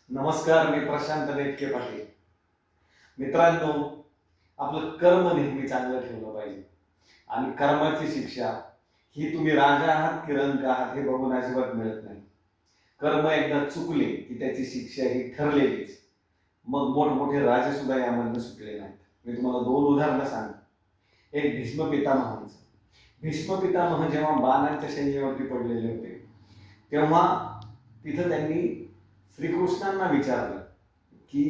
नमस्कार, मी प्रशांत देटके पाटील. मित्रांनो, आपलं कर्म नेहमी चांगलं ठेवलं पाहिजे आणि कर्माची शिक्षा ही तुम्ही राजा आहात की रंक आहात हे बघून अजिबात मिळत नाही. कर्म एकदा चुकले की त्याची शिक्षा ही ठरलेलीच. मग मोठमोठे राजे सुद्धा यामधनं सुटले नाहीत. मी तुम्हाला 2 उदाहरणं सांगतो. एक भीष्म पितामहांचं. भीष्म पितामह जेव्हा बाणांच्या शैलीवरती पडलेले होते, तेव्हा तिथं त्यांनी श्रीकृष्णांना विचारलं की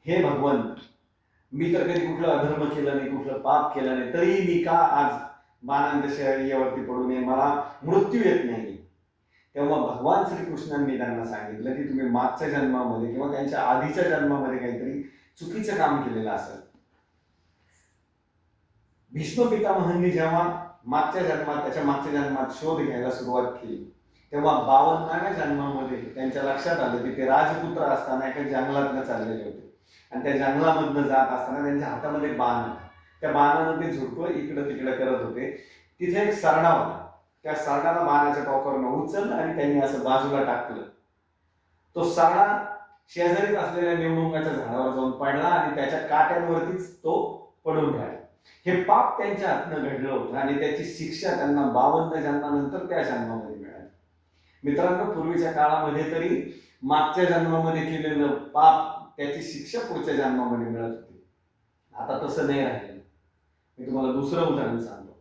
हे भगवंत, मी तर कधी कुठलं अधर्म केलं नाही, कुठलं पाप केलं नाही, तरी मी का आज बाणांच्या शैलीवरती पडू नये, मला मृत्यू येत नाही. तेव्हा भगवान श्रीकृष्णांनी त्यांना सांगितलं की तुम्ही मागच्या जन्मामध्ये किंवा त्यांच्या आधीच्या जन्मामध्ये काहीतरी चुकीचं काम केलेलं असेल. भीष्म पितामहांनी जेव्हा त्याच्या मागच्या जन्मात शोध घ्यायला सुरुवात केली, तेव्हा 52व्या जन्मामध्ये त्यांच्या लक्षात आलं की ते राजपुत्र असताना एका जंगलातनं चाललेले होते आणि त्या जंगलामधनं जात असताना त्यांच्या हातामध्ये बाण होता. त्या बाणानं ते झुडपं इकडं तिकडं करत होते. तिथे एक सरडा होता. त्या सरडाला बाणाच्या टोकावरनं उचललं आणि त्यांनी असं बाजूला टाकलं. तो सरडा शेजारीच असलेल्या निवडुंगाच्या झाडावर जाऊन पडला आणि त्याच्या काट्यांवरतीच तो पडून राहिला. हे पाप त्यांच्या हातनं घडलं होतं आणि त्याची शिक्षा त्यांना 52 जन्मानंतर त्या जन्मामध्ये मिळाली. मित्रांनो, पूर्वीच्या काळामध्ये तरी मागच्या जन्मामध्ये केलेलं पाप त्याची शिक्षा पुढच्या जन्मामध्ये मिळत होती. आता तसं नाही राहिलेलं. मी तुम्हाला दुसरं उदाहरण सांगतो.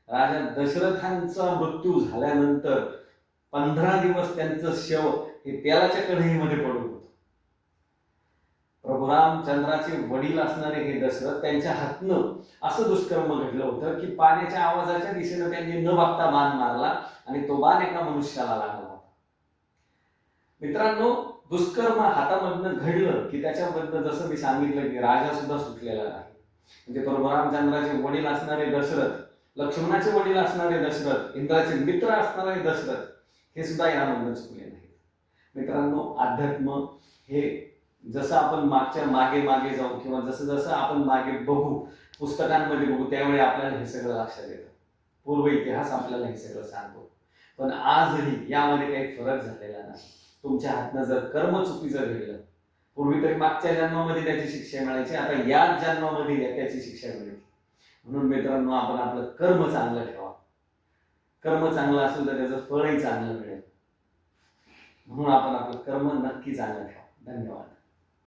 राजा दशरथांचा मृत्यू झाल्यानंतर 15 दिवस त्यांचं शव हे तेलाच्या कढईमध्ये पडून होतं. प्रभू रामचंद्राचे वडील असणारे हे दशरथ, त्यांच्या हातनं असं दुष्कर्म घडलं होतं की पाण्याच्या आवाजाच्या दिशेनं त्यांनी न बघता बाण मारला आणि तो बाण एका मनुष्याला लागला होता. मित्रांनो, दुष्कर्म हातामधनं घडलं की त्याच्याबद्दल जसं मी सांगितलं की राजा सुद्धा सुटलेला नाही. म्हणजे प्रभू रामचंद्राचे वडील असणारे दशरथ, लक्ष्मणाचे वडील असणारे दशरथ, इंद्राचे मित्र असणारे दशरथ, हे सुद्धा यामधनं चुकले नाही. मित्रांनो, अध्यात्म हे जसं आपण मागे जाऊ किंवा जसं जसं आपण मागे बघू, पुस्तकांमध्ये बघू, त्यावेळी आपल्याला हे सगळं लक्षात येतं. पूर्व इतिहास आपल्याला हे सगळं सांगतो. पण आजही यामध्ये काही फरक झालेला नाही. तुमच्या हातनं जर कर्म चुकीचं घडलं, पूर्वी तरी मागच्या जन्मामध्ये त्याची शिक्षा मिळायची, आता याच जन्मामध्ये त्याची शिक्षा मिळते. म्हणून मित्रांनो, आपण आपलं कर्म चांगलं ठेवा. कर्म चांगलं असेल तर त्याचं फळही चांगलं मिळेल. म्हणून आपण आपलं कर्म नक्की चांगलं ठेवा. धन्यवाद.